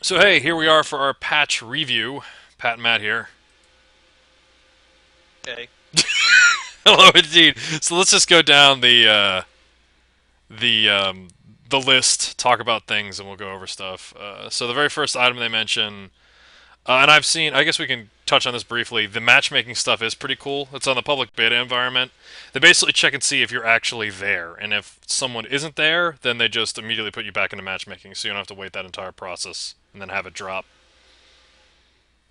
So hey, here we are for our patch review. Pat and Matt here. Okay. Hello, indeed. So let's just go down the the list, talk about things, and we'll go over stuff. So the very first item they mention, and I've seen. I guess we can touch on this briefly. The matchmaking stuff is pretty cool. It's on the public beta environment. They basically check and see if you're actually there, and if someone isn't there, then they just immediately put you back into matchmaking, so you don't have to wait that entire process and then have it drop.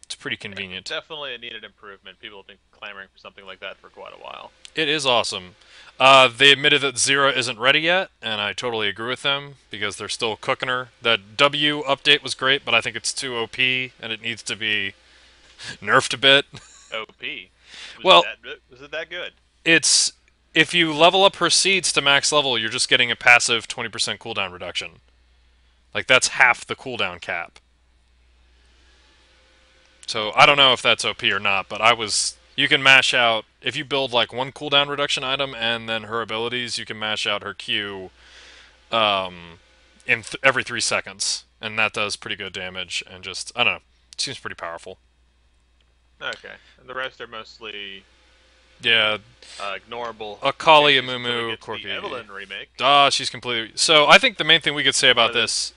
It's pretty Yeah, convenient. definitely a needed improvement. People have been clamoring for something like that for quite a while. It is awesome. They admitted that Zera isn't ready yet, and I totally agree with them because they're still cooking her. That W update was great, but I think it's too OP and it needs to be nerfed a bit. OP. Well, Was it that good? it's if you level up her seeds to max level, you're just getting a passive 20% cooldown reduction. Like that's Hmm. half the cooldown cap. So I don't know if that's OP or not, but I was. You can mash out if you build like one cooldown reduction item and then her abilities. You can mash out her Q every 3 seconds, and that does pretty good damage. And just I don't know, it seems pretty powerful. Okay. And the rest are mostly Yeah, ignorable Akali, changes until we Amumu, get to the Corki. Evelyn remake. Ah, she's completely. So I think the main thing we could say One about of the this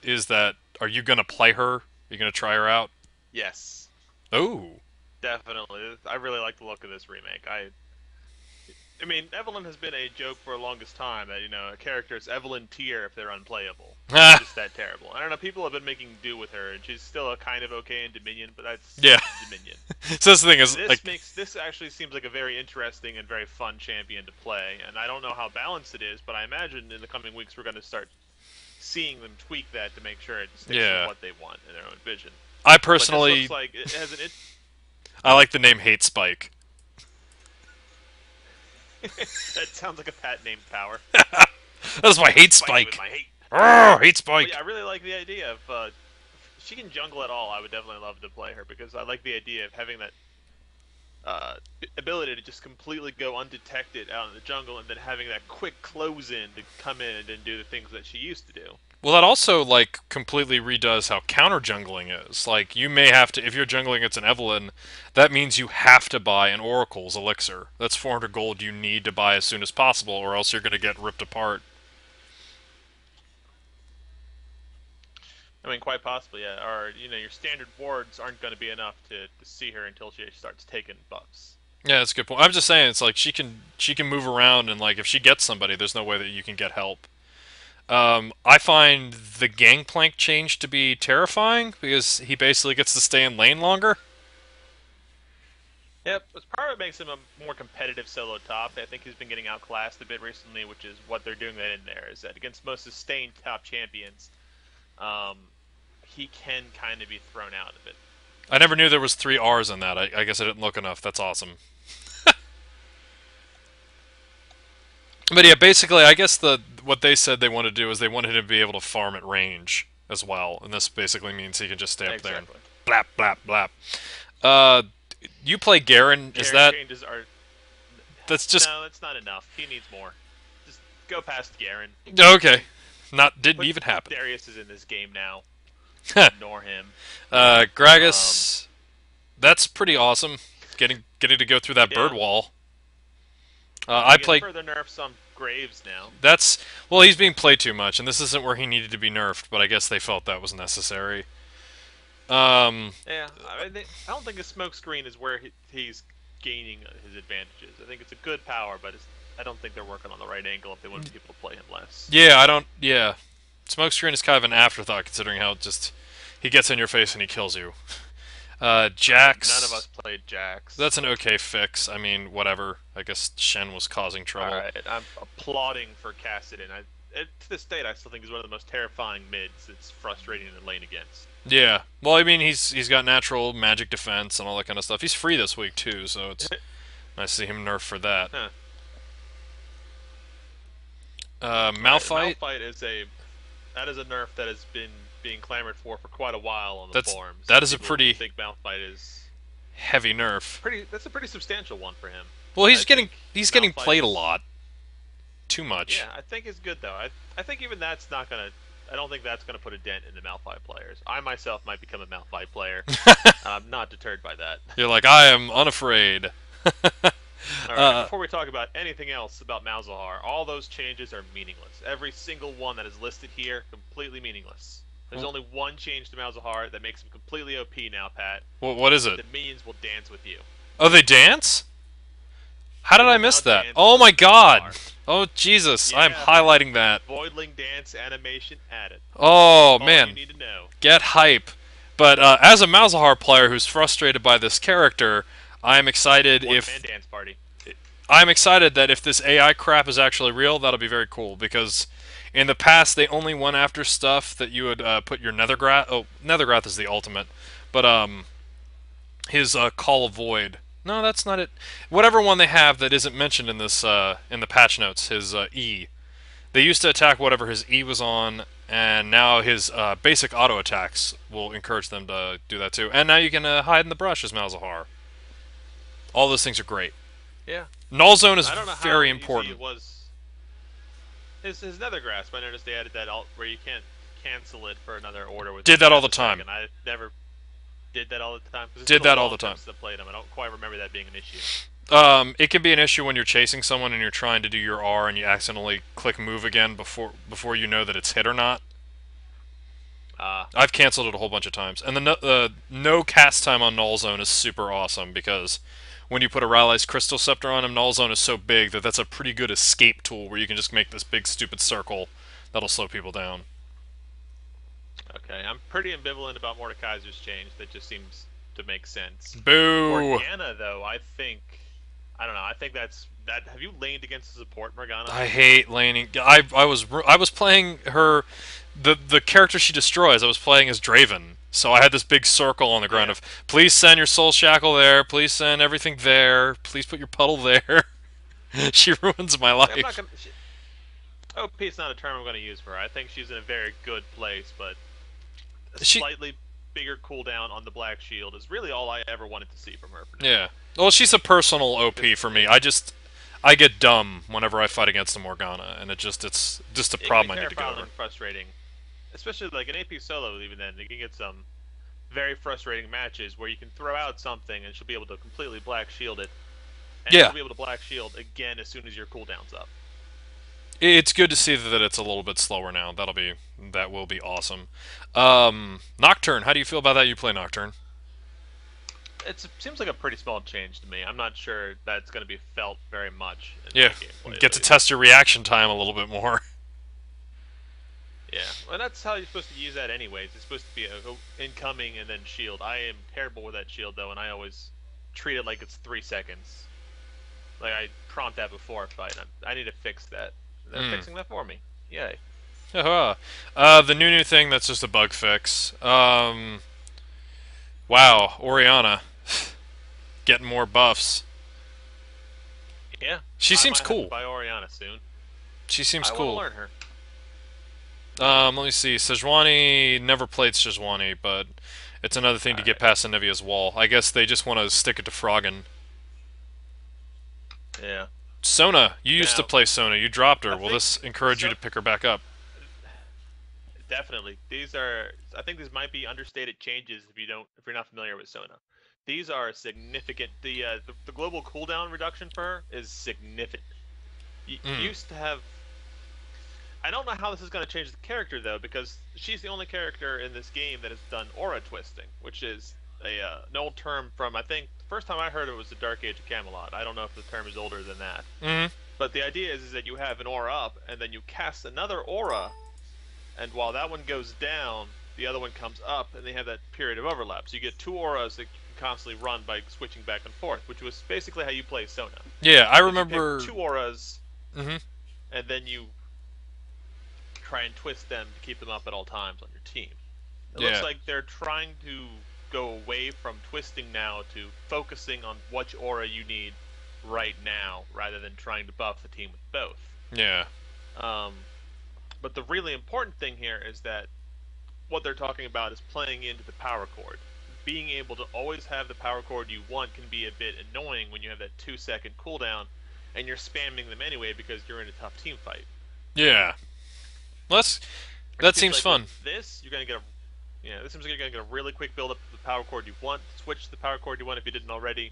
is that are you gonna play her? Are you gonna try her out? yes, Oh, definitely. I really like the look of this remake. I mean, Evelyn has been a joke for the longest time that a character is Evelyn tier if they're unplayable. She's ah, just that terrible. I don't know. People have been making do with her, and she's still a kind of okay in Dominion, but that's yeah. Dominion. So this thing is This like, makes this actually seems like a very interesting and very fun champion to play, and I don't know how balanced it is, but I imagine in the coming weeks we're going to start seeing them tweak that to make sure it sticks with yeah. what they want in their own vision. I But this looks personally, like it has an I like the name Hate Spike. that sounds like a pat named Power. That's my Hate Fight you with Spike. my hate. Oh, Hate But yeah, Spike. I really like the idea of if she can jungle at all. I would definitely love to play her because I like the idea of having that ability to just completely go undetected out in the jungle and then having that quick close in to come in and do the things that she used to do. Well, that also like completely redoes how counter jungling is. Like you may have to, if you're jungling it's an Evelyn, that means you have to buy an Oracle's elixir. That's 400 gold you need to buy as soon as possible, or else you're gonna get ripped apart. I mean, quite possibly, yeah. Or your standard wards aren't going to be enough to see her until she starts taking buffs. Yeah, that's a good point. I'm just saying, it's like she can move around, and like if she gets somebody, there's no way that you can get help. I find the Gangplank change to be terrifying because he basically gets to stay in lane longer. Yep, it's part of it makes him a more competitive solo top. I think he's been getting outclassed a bit recently, which is what they're doing that in there. Is that against most sustained top champions, um, he can kind of be thrown out of it. I never knew there was 3 R's in that. I guess I didn't look enough. That's awesome. But yeah, basically, I guess the what they said they wanted to do is they wanted him to be able to farm at range as well, and this basically means he can just stay up there and Exactly. blap blap blap. Uh, you play Garen? Is Garen that changes are that's just no, that's not enough. He needs more. Just go past Garen. okay? Not didn't Put even put happen. Darius is in this game now. Ignore him. Um, Gragas, that's pretty awesome. Getting to go through that bird yeah, wall. I they get play. further nerfs on Graves now. That's well, he's being played too much, and this isn't where he needed to be nerfed. But I guess they felt that was necessary. Um, Yeah, I don't think a smokescreen is where he's gaining his advantages. I think it's a good power, but I don't think they're working on the right angle if they want people to play him less. yeah, I don't. Yeah, smokescreen is kind of an afterthought considering how just he gets in your face and he kills you. None of Jax, us played Jax. that's an okay fix. I mean, whatever. I guess Shen was causing All trouble. right, I'm applauding for Kassadin. To this date, I still think he's one of the most terrifying mids. It's frustrating to lane against. Yeah. Well, I mean, he's got natural magic defense and all that kind of stuff. He's free this week too, so it's nice to see him nerf for that. Huh. All right, Malphite. Malphite is a nerf that has been being clamored for quite a while on the That's forums. that is a People pretty think Malphite is heavy nerf. pretty. That's a pretty substantial one for him. Well, I think he's getting Malphite played a is lot. Too much. yeah. I think it's good though. I think even that's not gonna I don't think that's going to put a dent in the Malphite players. I myself might become a Malphite player. I'm not deterred by that. You're like, I am unafraid. All right, and before we talk about anything else about Malzahar, all those changes are meaningless. Every single one that is listed here, completely meaningless. There's only one change to Malzahar that makes him completely OP now, Pat. What is it? The minions will dance with you. Oh, they dance? How did They I will miss now that? dance Oh with my god! Malzahar. Oh Jesus, Yeah. I'm highlighting that. Voidling dance animation added. Oh All man, you need to know. get hype. But as a Malzahar player who's frustrated by this character, I'm excited One-man dance party. I'm excited that if this AI crap is actually real, that'll be very cool, because in the past they only went after stuff that you would put your Nethergrath. Oh, Nethergrath is the ultimate, but his Call of Void. No, that's not it. Whatever one they have that isn't mentioned in this in the patch notes, his E. They used to attack whatever his E was on, and now his basic auto attacks will encourage them to do that too. And now you can hide in the brush as Malzahar. All those things are great. Yeah. Null Zone is I don't know very how easy important. it was. His Nethergrasp, I noticed they added that alt where you can't cancel it for another order. With Did that all the time. And I never did that all the time. 'Cause it's Did been a that all long the time. since I played them. I don't quite remember that being an issue. It can be an issue when you're chasing someone and you're trying to do your R and you accidentally click move again before you know that it's hit or not. I've canceled it a whole bunch of times. And the no cast time on Null Zone is super awesome, because when you put a Rally's Crystal Scepter on him, Null Zone is so big that that's a pretty good escape tool where you can just make this big stupid circle that'll slow people down. Okay, I'm pretty ambivalent about Mordekaiser's change. That just seems to make sense. Boo! Morgana, though, I don't know. I think that's that. Have you laned against the support Morgana? I hate laning. I was playing her, the character she destroys. I was playing as Draven, so I had this big circle on the ground of please send your Soul Shackle there, please send everything there, please put your puddle there. She ruins my life. I'm not gonna, OP is not a term I'm going to use for her. I think she's in a very good place, but a slightly bigger cooldown on the Black Shield is really all I ever wanted to see from her. For now. Yeah. Well, she's a personal OP for me. I get dumb whenever I fight against a Morgana, and it's just a problem I need to go over. Frustrating, especially like an AP solo. Even then, you can get some very frustrating matches where you can throw out something and she'll be able to completely Black Shield it, and she'll be able to Black Shield again as soon as your cooldown's up. It's good to see that it's a little bit slower now. That will be awesome. Nocturne, how do you feel about that? You play Nocturne? It seems like a pretty small change to me. I'm not sure that's going to be felt very much. Yeah, get to test your reaction time a little bit more. Yeah, well, that's how you're supposed to use that anyways. It's supposed to be a incoming and then shield. I am terrible with that shield though, and I always treat it like it's 3 seconds. Like I prompt that before a fight. I need to fix that. They're fixing that for me. Yay. The new thing that's just a bug fix. Wow, Orianna getting more buffs. Yeah. She seems cool. Have to buy Orianna soon. She seems cool. I want to learn Let her. me see. Sejuani, never played Sejuani, but it's another thing to get past Anivia's wall. I guess they just want to stick it to Froggen. Yeah. Sona, you used to play Sona. You dropped her. Will this encourage you to pick her back up? Definitely. I think these might be understated changes if you're not familiar with Sona. These are significant. The global cooldown reduction for her is significant. You used to have. I don't know how this is going to change the character though, because she's the only character in this game that has done aura twisting, which is an old term from, I think the first time I heard it was the Dark Age of Camelot. I don't know if the term is older than that. But the idea is that you have an aura up, and then you cast another aura, and while that one goes down, the other one comes up, and they have that period of overlap. So you get 2 auras that you can constantly run by switching back and forth, which was basically how you play Sona. Yeah, I remember. 2 auras, and then you try and twist them to keep them up at all times on your team. It looks like they're trying to go away from twisting now to focusing on which aura you need right now, rather than trying to buff the team with both. Yeah. But the really important thing here is that what they're talking about is playing into the power chord. Being able to always have the power chord you want can be a bit annoying when you have that 2-second cooldown and you're spamming them anyway because you're in a tough team fight. Yeah. It That seems seems like with fun. this, you're gonna get a this seems like you're gonna get a really quick build up of the power chord you want, switch to the power chord you want if you didn't already,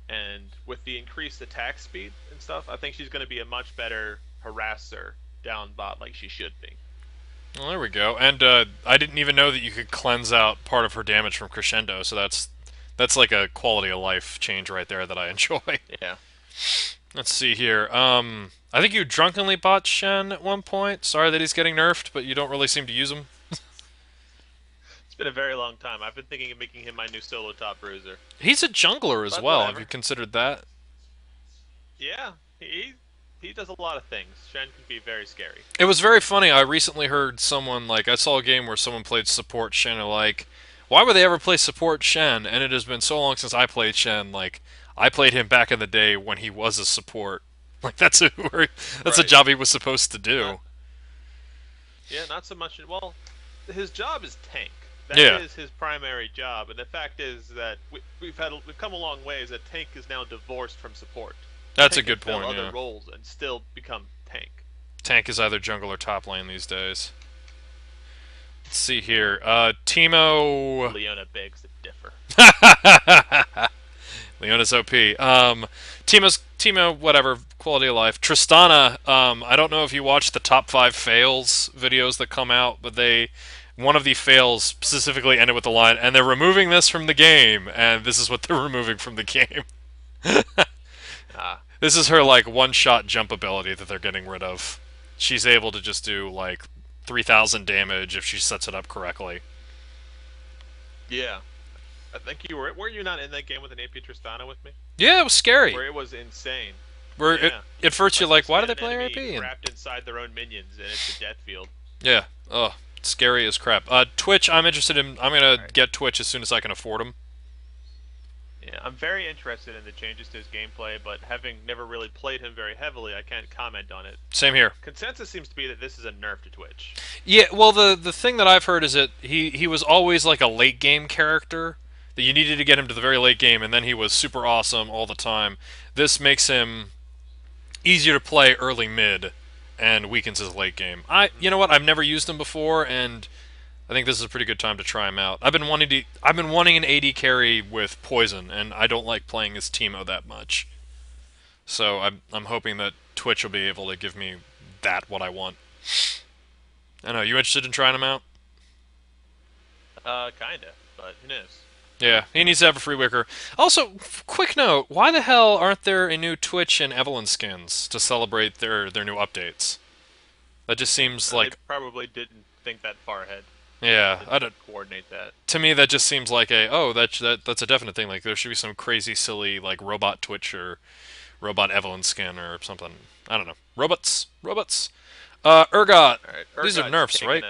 and with the increased attack speed and stuff, I think she's gonna be a much better harasser down bot like she should be. Well, there we go. And I didn't even know that you could cleanse out part of her damage from Crescendo, so that's like a quality of life change right there that I enjoy. Yeah. Let's see here. I think you drunkenly bought Shen at one point. Sorry that he's getting nerfed, but you don't really seem to use him. It's been a very long time. I've been thinking of making him my new solo top bruiser. He's a jungler as But well. Have whatever. you considered that? Yeah, he does a lot of things. Shen can be very scary. It was very funny. I recently heard someone, like, I saw a game where someone played support Shen, and like, why would they ever play support Shen? And it has been so long since I played Shen. Like, I played him back in the day when he was a support. Like, that's a Right. job he was supposed to do. Not yeah, not so much. Well, his job is tank. That Yeah, is his primary job, and the fact is that we've come a long ways. That tank is now divorced from support. that's a Tank can good fill point, other yeah. roles and still become tank. Tank is either jungle or top lane these days. Let's see here. Teemo. Leona begs to differ. Leona's OP. Teemo, whatever, quality of life. Tristana, I don't know if you watched the top 5 fails videos that come out, but one of the fails specifically ended with the line, and they're removing this from the game, and this is what they're removing from the game. Ah, This is her, like, one-shot jump ability that they're getting rid of. She's able to just do, like, 3,000 damage if she sets it up correctly. yeah. I think you were you not in that game with an AP Tristana with me? Yeah, it was scary. Where it was insane. Where Yeah. at first you're Like you like, why do get they an play enemy RP? And trapped inside their own minions, and it's a death field. yeah, oh, scary as crap. Twitch, I'm interested in. I'm gonna All right. get Twitch as soon as I can afford them. Yeah, I'm very interested in the changes to his gameplay, but having never really played him very heavily, I can't comment on it. Same here. Consensus seems to be that this is a nerf to Twitch. Yeah, well, the thing that I've heard is that he was always like a late game character. That you needed to get him to the very late game, and then he was super awesome all the time. This makes him easier to play early mid, and weakens his late game. You know what? I've never used him before, and I think this is a pretty good time to try him out. I've been wanting an AD carry with poison, and I don't like playing as Teemo that much. So I'm hoping that Twitch will be able to give me what I want. I know. You interested in trying him out? Kinda, but who knows? Yeah, he needs to have a free wicker. Also, quick note: why the hell aren't there a new Twitch and Evelyn skins to celebrate their new updates? That just seems They like, probably didn't think that far ahead. yeah, I Didn't don't. coordinate that. To me, that just seems like that's a definite thing. Like there should be some crazy, silly like robot Twitch or robot Evelyn skin or something. I don't know. Robots. Urgot. All right, These are Urgot's nerfs, right?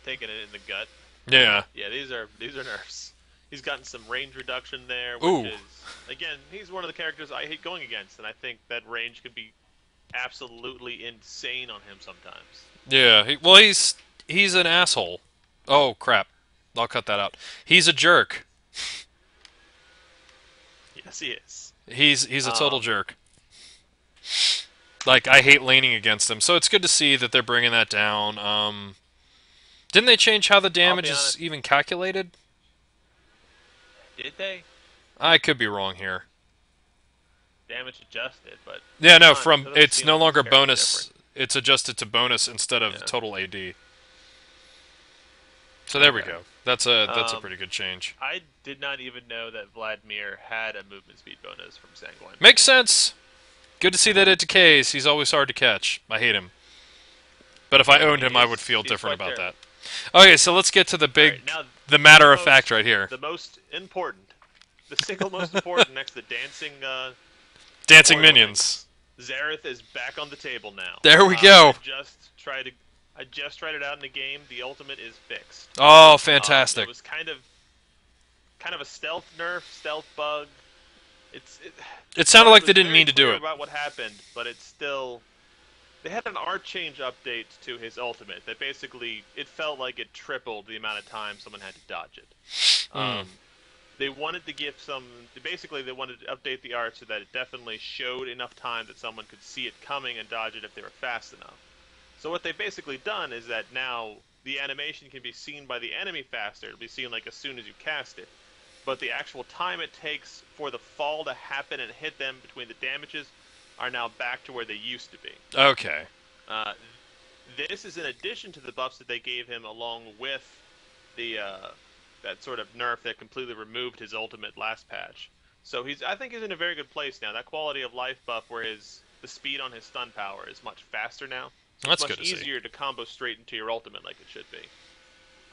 taking it in the gut. Yeah. Yeah, these are nerfs. He's gotten some range reduction there, Ooh. which is again, he's one of the characters I hate going against, and I think that range can be absolutely insane on him sometimes. Yeah. Well, he's an asshole. Oh crap. I'll cut that out. He's a jerk. Yes, he is. He's a total Um, jerk. Like I hate laning against him, so it's good to see that they're bringing that down. Didn't they change how the I'll damage be is honest. even calculated? Did they I could be wrong here. damage adjusted? But Yeah, no, it doesn't it's seem no like longer terribly bonus. different. It's adjusted to bonus instead of Yeah. total AD. So there we Okay. go. That's a Um, pretty good change. I did not even know that Vladimir had a movement speed bonus from Sanguine. Makes sense. Good to see that it decays. He's always hard to catch. I hate him. But if I owned him, I would feel He's different quite about terrible. that. Okay, so let's get to the big, Alright, now the matter the of fact most- right here. the most important, the single most important next to dancing Dancing oil minions. Zareth is back on the table now. There we go. I just tried it out in the game. The ultimate is fixed. Oh, It fantastic. was kind of a stealth nerf, stealth bug. It sounded like was they didn't very mean to do clear it. about what happened, but it's still. They had an art change update to his ultimate that basically it felt like it tripled the amount of time someone had to dodge it. They wanted to give basically they wanted to update the art so that it definitely showed enough time that someone could see it coming and dodge it if they were fast enough. So what they've basically done is that now the animation can be seen by the enemy faster. It'll be seen like as soon as you cast it. But the actual time it takes for the fall to happen and hit them between the damages are now back to where they used to be. Okay. Uh, this is in addition to the buffs that they gave him, along with the that sort of nerf that completely removed his ultimate last patch. So I think he's in a very good place now. That quality of life buff, where the speed on his stun power is much faster now. So That's it's good much to see. easier to combo straight into your ultimate like it should be.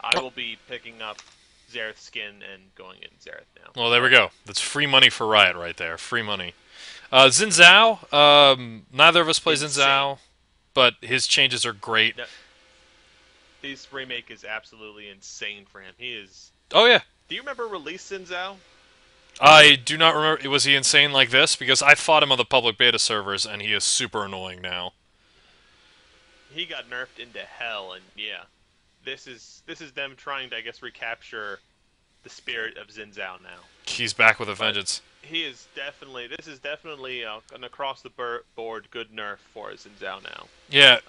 I will be picking up Xerath skin and going in Xerath now. Well, there we go. That's free money for Riot right there. Free money. Xin Zhao, neither of us play Xin Insane. Zhao, but his changes are great. No, this remake is absolutely insane for him. He is. Oh, yeah. Do you remember release Xin Zhao? I do not remember. Was he insane like this? Because I fought him on the public beta servers, and he is super annoying now. He got nerfed into hell, and yeah, this is them trying to, I guess, recapture the spirit of Xin Zhao now. He's back with a vengeance. This is definitely an across the board good nerf for Xin Zhao now. Yeah,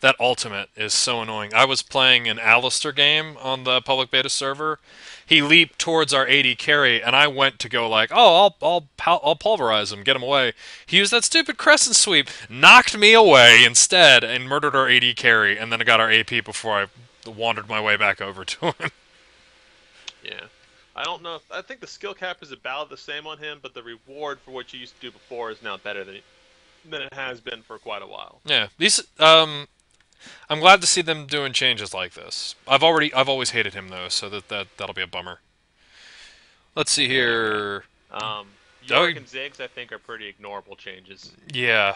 that ultimate is so annoying. I was playing an Alistair game on the public beta server. He leaped towards our AD carry, and I went to go like, oh, I'll pulverize him, get him away. He used that stupid crescent sweep, knocked me away instead, and murdered our AD carry, and then I got our AP before I wandered my way back over to him. Yeah. I don't know. I think the skill cap is about the same on him, but the reward for what you used to do before is now better than it has been for quite a while. Yeah, I'm glad to see them doing changes like this. I've always hated him though, so that'll be a bummer. Let's see here. Yorick and Ziggs, I think, are pretty ignorable changes. Yeah.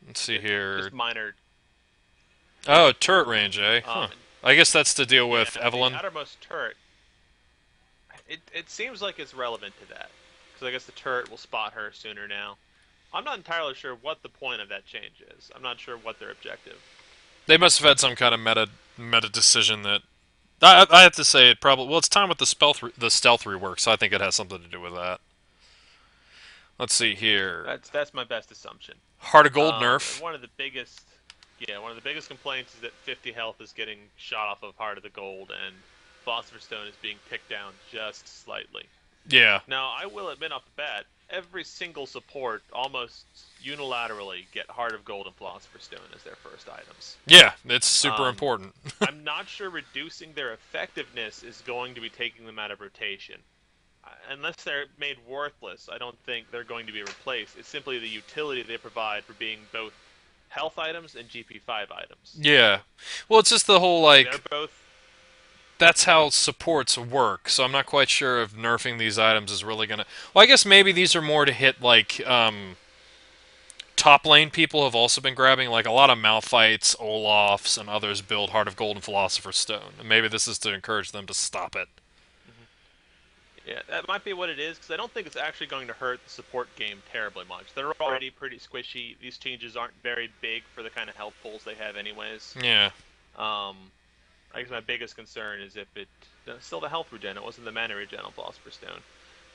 Let's see here. Just minor. Oh, turret range, eh? Huh. I guess that's to deal with Evelynn. The outermost turret. It seems like it's relevant to that, because I guess the turret will spot her sooner now. I'm not entirely sure what the point of that change is. I'm not sure what their objective. They must have had some kind of meta decision that I have to say it probably. Well, it's time with the stealth rework, so I think it has something to do with that. Let's see here. That's my best assumption. Heart of Gold nerf. One of the biggest complaints is that 50 health is getting shot off of Heart of the Gold, and Philosopher's Stone is being picked down just slightly. Yeah. Now, I will admit off the bat, every single support almost unilaterally get Heart of Gold and Philosopher's Stone as their first items. Yeah, it's super important. I'm not sure reducing their effectiveness is going to be taking them out of rotation. Unless they're made worthless, I don't think they're going to be replaced. It's simply the utility they provide for being both health items and GP5 items. Yeah. Well, it's just the whole, like... They're both... That's how supports work, so I'm not quite sure if nerfing these items is really gonna... Well, I guess maybe these are more to hit, like, top lane people have also been grabbing, like, a lot of Malphites, Olafs, and others build Heart of Gold and Philosopher's Stone, and maybe this is to encourage them to stop it. Yeah, that might be what it is, because I don't think it's actually going to hurt the support game terribly much. They're already pretty squishy. These changes aren't very big for the kind of health pools they have anyways. Yeah. I guess my biggest concern is if still the health regen, it wasn't the mana regen on Philosopher's Stone.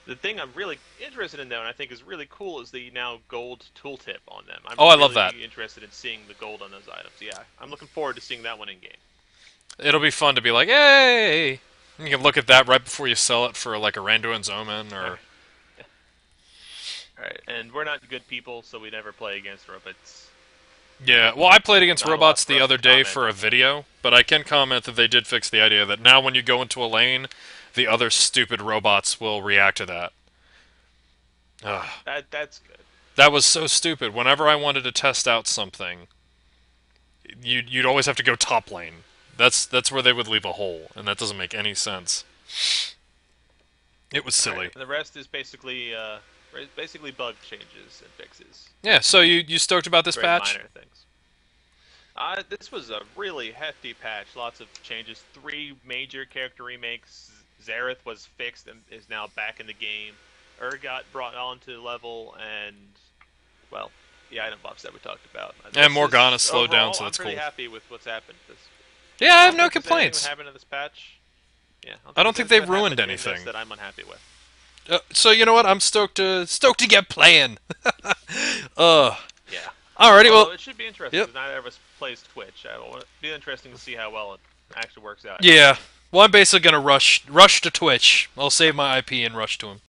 The thing I'm really interested in, though, and I think is really cool, is the now gold tooltip on them. I love that. I'm interested in seeing the gold on those items. Yeah, I'm looking forward to seeing that one in game. It'll be fun to be like, hey! You can look at that right before you sell it for, like, a Randuin's Omen, or... Alright, and we're not good people, so we never play against robots. Yeah, well, I played against robots the other day for a video, but I can comment that they did fix the idea that now when you go into a lane, the other stupid robots will react to that. That's good. That was so stupid. Whenever I wanted to test out something, you'd always have to go top lane. That's where they would leave a hole, and that doesn't make any sense. It was silly. Right, the rest is basically bug changes and fixes. Yeah, so you stoked about this patch? Minor things. This was a really hefty patch. Lots of changes. 3 major character remakes. Xerath was fixed and is now back in the game. Got brought onto level, and, well, the item buffs that we talked about. And Morgana slowed down, so that's cool. I'm pretty happy with what's happened. Yeah, I have no complaints. What happened in this patch? Yeah, I don't think they've ruined anything that I'm unhappy with. So you know what? I'm stoked to get playing. Yeah. Alrighty, well, it should be interesting. Because neither of us plays Twitch. It'll be interesting to see how well actually works out. Yeah. Well, I'm basically gonna rush to Twitch. I'll save my IP and rush to him.